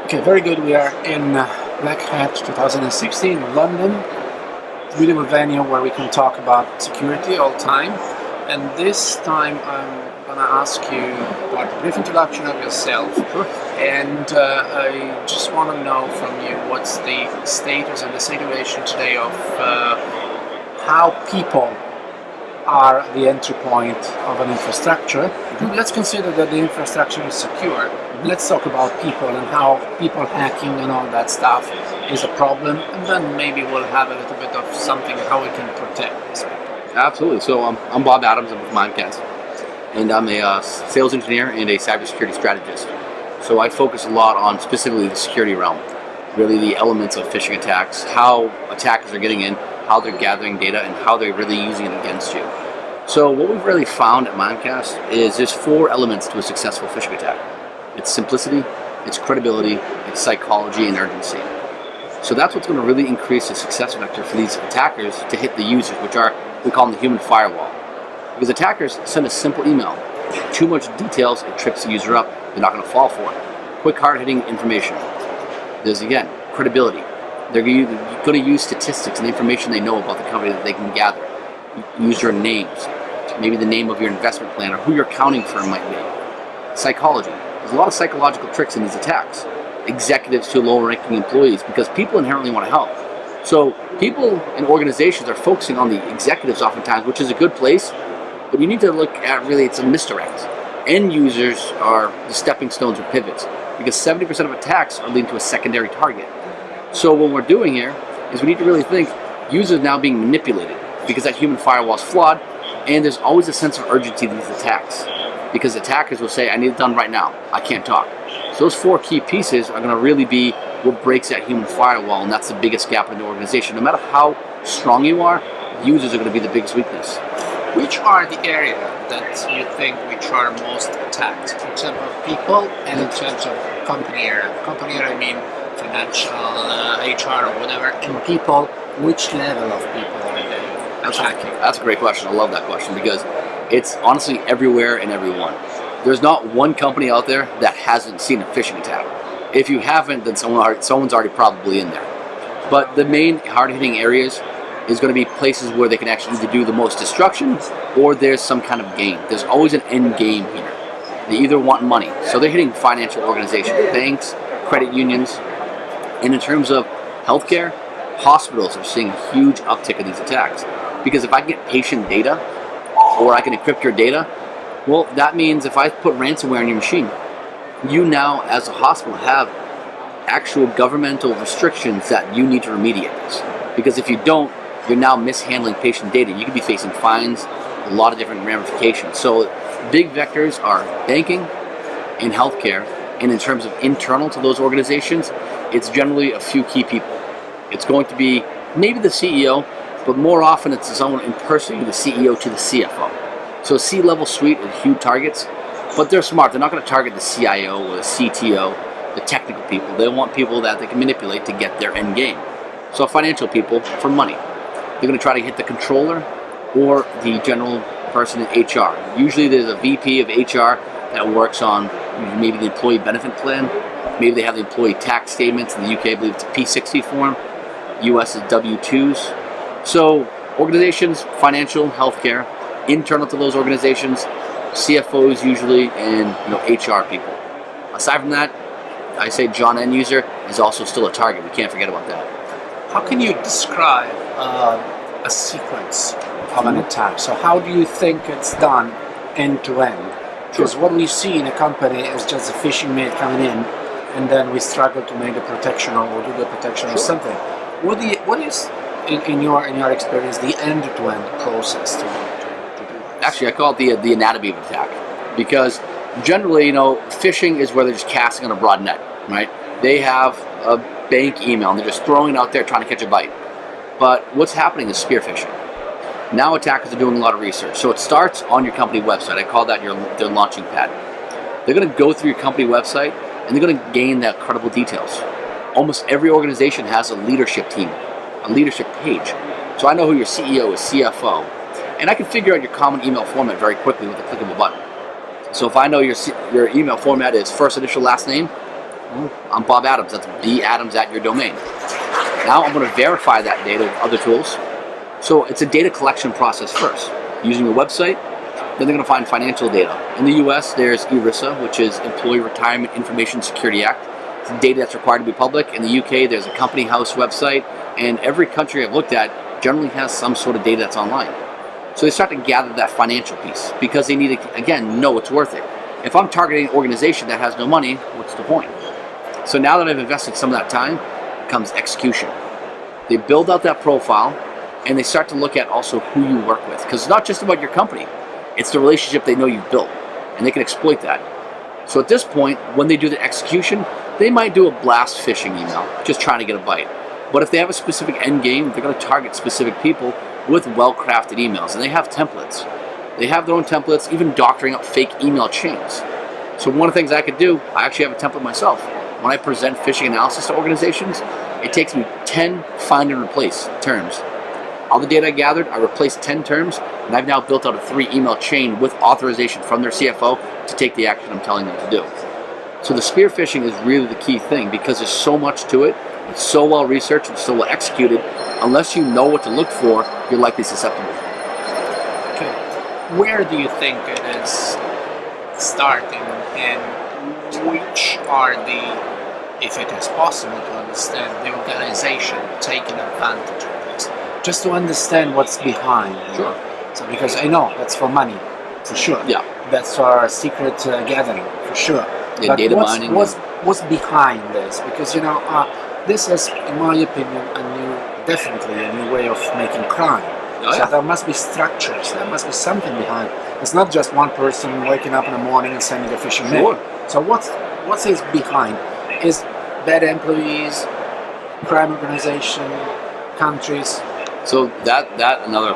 Okay, very good. We are in Black Hat 2016 in London. Beautiful venue where we can talk about security all the time. And this time I'm gonna ask you about a brief introduction of yourself. Sure. And I just want to know from you what's the status and the situation today of how people are the entry point of an infrastructure. Let's consider that the infrastructure is secure. Let's talk about people and how people hacking and all that stuff is a problem, and then maybe we'll have a little bit of something how we can protect these people. Absolutely. So I'm Bob Adams. I'm with Mimecast, and I'm a sales engineer and a cybersecurity strategist. So I focus a lot on specifically the security realm, really the elements of phishing attacks, how attackers are getting in, how they're gathering data, and how they're really using it against you. So what we've really found at Mimecast is there's 4 elements to a successful phishing attack. It's simplicity, it's credibility, it's psychology, and urgency. So that's what's going to really increase the success vector for these attackers to hit the users, which are, we call them the human firewall. Because attackers send a simple email. Too much details, it trips the user up. They're not going to fall for it. Quick, hard-hitting information. There's, again, credibility. They're going to use statistics and the information they know about the company that they can gather. Use your names, maybe the name of your investment plan or who your accounting firm might be. Psychology. There's a lot of psychological tricks in these attacks. Executives to lower-ranking employees, because people inherently want to help. So people and organizations are focusing on the executives oftentimes, which is a good place, but you need to look at really it's a misdirect. End users are the stepping stones or pivots, because 70% of attacks are leading to a secondary target. So what we're doing here is we need to really think users now being manipulated, because that human firewall is flawed, and there's always a sense of urgency to these attacks, because attackers will say, I need it done right now, I can't talk. So those 4 key pieces are going to really be what breaks that human firewall, and that's the biggest gap in the organization. No matter how strong you are, users are going to be the biggest weakness. Which are the areas that you think which are most attacked in terms of people and in terms of company area? Company area, I mean financial, HR, or whatever, and people, which level of people are they attacking? That's a great question. I love that question because it's honestly everywhere and everyone. There's not one company out there that hasn't seen a phishing attack. If you haven't, then someone's already probably in there. But the main hard-hitting areas is going to be places where they can actually either do the most destruction or there's some kind of gain. There's always an end game here. They either want money, so they're hitting financial organizations, banks, credit unions. And in terms of healthcare, hospitals are seeing a huge uptick of these attacks. Because if I can get patient data, or I can encrypt your data, well, that means if I put ransomware on your machine, you now, as a hospital, have actual governmental restrictions that you need to remediate this. Because if you don't, you're now mishandling patient data. You could be facing fines, a lot of different ramifications. So big vectors are banking and healthcare. And in terms of internal to those organizations, it's generally a few key people. It's going to be maybe the CEO, but more often it's someone impersonating the CEO to the CFO. So C-level suite are huge targets, but they're smart. They're not going to target the CIO or the CTO, the technical people. They want people that they can manipulate to get their end game. So financial people for money. They're going to try to hit the controller or the general person in HR. Usually there's a VP of HR that works on maybe the employee benefit plan. Maybe they have the employee tax statements. In the UK, I believe it's a P60 form. US is W2s. So organizations, financial, healthcare, internal to those organizations, CFOs usually, and HR people. Aside from that, I say John end user is also still a target. We can't forget about that. How can you describe a sequence of an attack? So how do you think it's done end to end? Because what we see in a company is just a phishing mail coming in, and then we struggle to make the protection or do the protection or something. What is in your experience the end-to-end process to do this? Actually, I call it the anatomy of attack, because generally, phishing is where they're just casting on a broad net, right? They have a bank email and they're just throwing it out there trying to catch a bite. But what's happening is spear phishing. Now attackers are doing a lot of research. So it starts on your company website. I call that their launching pad. They're going to go through your company website and they're going to gain that credible details. Almost every organization has a leadership team, a leadership page. So I know who your CEO is, CFO, and I can figure out your common email format very quickly with a click of a button. So if I know your email format is first initial last name, Well, I'm Bob Adams. That's B Adams at your domain. Now I'm going to verify that data with other tools. So it's a data collection process first, using your website. Then they're going to find financial data. In the US, there's ERISA, which is Employee Retirement Information Security Act. It's data that's required to be public. In the UK, there's a company house website, and every country I've looked at generally has some sort of data that's online. So they start to gather that financial piece because they need to, again, know it's worth it. If I'm targeting an organization that has no money, what's the point? So now that I've invested some of that time, comes execution. They build out that profile, and they start to look at also who you work with, because it's not just about your company, it's the relationship they know you've built, and they can exploit that. So at this point, when they do the execution, they might do a blast phishing email, just trying to get a bite. But if they have a specific end game, they're going to target specific people with well-crafted emails, and they have templates. They have their own templates, even doctoring up fake email chains. So one of the things I could do, I actually have a template myself. When I present phishing analysis to organizations, it takes me 10 find and replace terms. All the data I gathered, I replaced 10 terms, and I've now built out a 3 email chain with authorization from their CFO to take the action I'm telling them to do. So the spear phishing is really the key thing because there's so much to it. It's so well researched and so well executed. Unless you know what to look for, you're likely susceptible. Okay, where do you think it is starting, and which are the, if it is possible to understand, the organization taking advantage of this? Just to understand what's behind. Sure. So because I know that's for money, for sure. Yeah. That's for secret gathering, for sure. Yeah, but data mining. What's behind this? Because this is, in my opinion, definitely a new way of making crime. Oh, so yeah. there must be structures. There must be something behind. It's not just one person waking up in the morning and sending a phishing mail. Sure. So what is behind? Is bad employees, crime organization, countries? So that another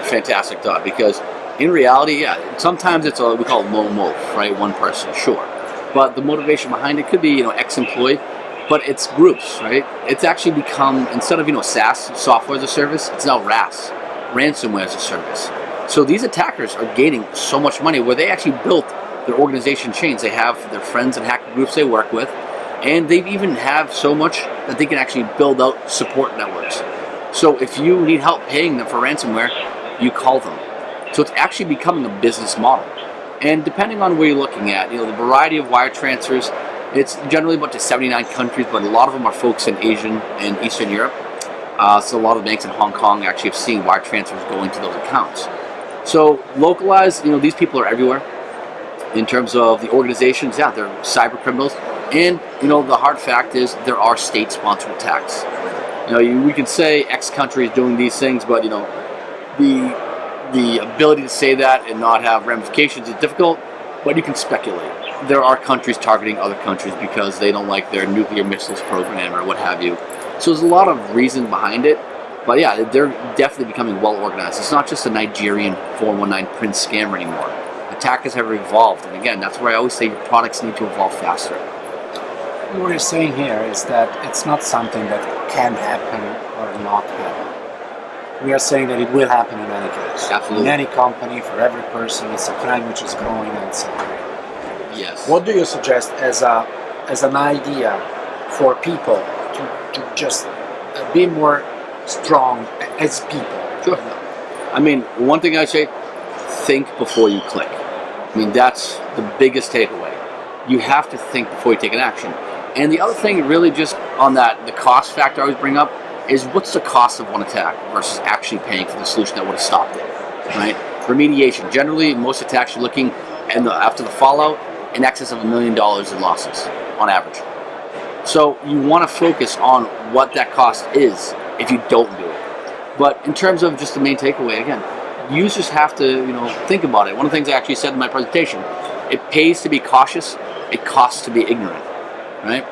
fantastic thought, because in reality, yeah, sometimes it's we call it lone wolf, right? One person, sure. But the motivation behind it could be, ex-employee, but it's groups, right? It's actually become, instead of, SaaS, software as a service, it's now RAS, ransomware as a service. So these attackers are gaining so much money where they actually built their organization chains. They have their friends and hacker groups they work with, and they even have so much that they can actually build out support networks. So if you need help paying them for ransomware, you call them. So it's actually becoming a business model. And depending on where you're looking at, the variety of wire transfers, it's generally about to 79 countries, but a lot of them are focused in Asian and Eastern Europe. So a lot of the banks in Hong Kong actually have seen wire transfers going to those accounts. So localized, these people are everywhere. In terms of the organizations, yeah, they're cyber criminals. And, the hard fact is there are state-sponsored attacks. We can say X country is doing these things, but, the ability to say that and not have ramifications is difficult, but you can speculate. There are countries targeting other countries because they don't like their nuclear missiles program or what have you. So there's a lot of reason behind it, but yeah, they're definitely becoming well organized. It's not just a Nigerian 419 Prince scammer anymore. Attackers have evolved, and again, that's where I always say your products need to evolve faster. What you're saying here is that it's not something that can happen or not happen. We are saying that it will happen in any case. Absolutely. In any company, for every person, it's a crime which is growing and so on. Yes. What do you suggest as an idea for people to just be more strong as people? Sure. One thing I say, think before you click. That's the biggest takeaway. You have to think before you take an action. And the other thing, really, just on that, the cost factor I always bring up, is what's the cost of one attack versus actually paying for the solution that would have stopped it, right? Remediation. Generally, most attacks you're looking, after the fallout, in excess of $1 million in losses, on average. So you want to focus on what that cost is if you don't do it. But in terms of just the main takeaway, again, users have to, think about it. One of the things I actually said in my presentation, it pays to be cautious, it costs to be ignorant, right?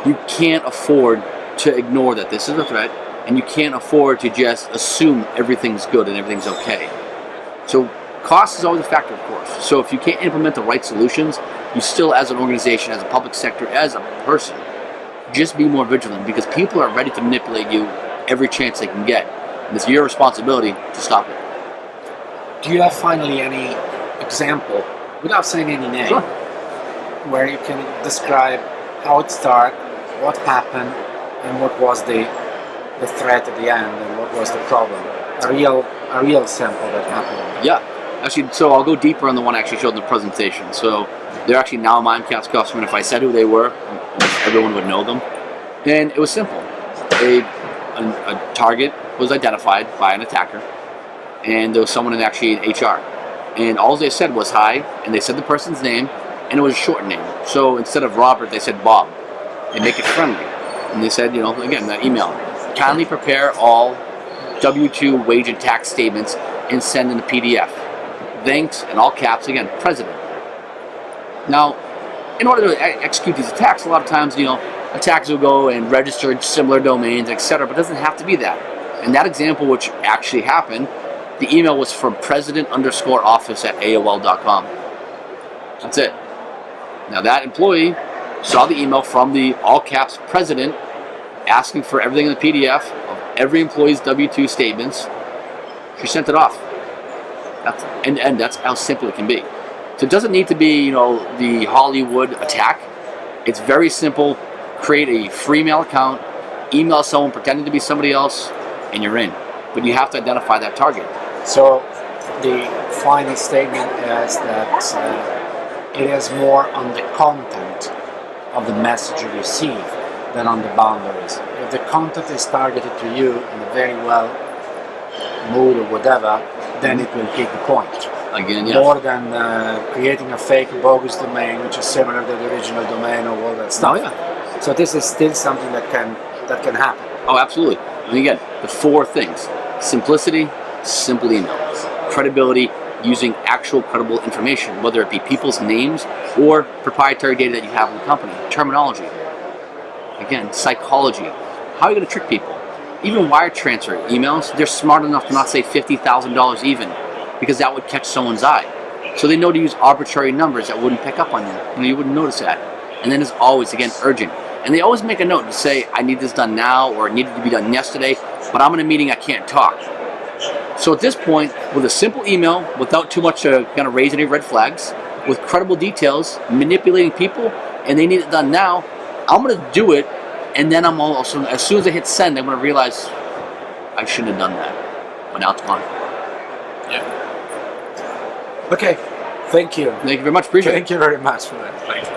You can't afford to ignore that this is a threat, and you can't afford to just assume everything's good and everything's okay. So cost is always a factor, of course. So if you can't implement the right solutions, you still, as an organization, as a public sector, as a person, just be more vigilant, because people are ready to manipulate you every chance they can get. And it's your responsibility to stop it. Do you have finally any example, without saying any name, Sure. where you can describe how it started, what happened, and what was the threat at the end, and what was the problem. A real sample that happened. Yeah, actually, so I'll go deeper on the one I actually showed in the presentation. So they're actually now a Mimecast customer, and if I said who they were, everyone would know them. And it was simple. A target was identified by an attacker, and there was someone actually in HR. And all they said was hi, and they said the person's name, and it was a short name. So instead of Robert, they said Bob. They make it friendly. And they said, again, that email, kindly prepare all W-2 wage and tax statements and send in a PDF. Thanks, in all caps, again, President. Now, in order to execute these attacks, a lot of times, attackers will go and register similar domains, etc., but it doesn't have to be that. In that example, which actually happened, the email was from president_office@AOL.com. That's it. Now that employee saw the email from the all caps president asking for everything in the PDF of every employee's W-2 statements. She sent it off. And that's how simple it can be. So it doesn't need to be, the Hollywood attack. It's very simple. Create a free mail account, email someone pretending to be somebody else, and you're in. But you have to identify that target. So the final statement is that it is more on the content of the message you receive than on the boundaries. If the content is targeted to you in a very well mood or whatever, then it will hit the point. Again, yes. More than creating a fake bogus domain which is similar to the original domain or all that stuff. Oh, yeah. So this is still something that can happen. Oh, absolutely. And again, the four things: simplicity, simple email; credibility, using actual credible information, whether it be people's names or proprietary data that you have in the company; terminology. Again, psychology. How are you going to trick people? Even wire transfer emails, they're smart enough to not say $50,000 even, because that would catch someone's eye. So they know to use arbitrary numbers that wouldn't pick up on you. You wouldn't notice that. And then it's always, again, urgent. And they always make a note to say, I need this done now, or it needed to be done yesterday, but I'm in a meeting, I can't talk. So at this point, with a simple email, without too much to kind of raise any red flags, with credible details, manipulating people, and they need it done now, I'm going to do it, and then I'm also, as soon as I hit send, I'm going to realize I shouldn't have done that. But now it's gone. Yeah. Okay. Thank you. Thank you very much. Appreciate it. Thank you very much for that. Thank you.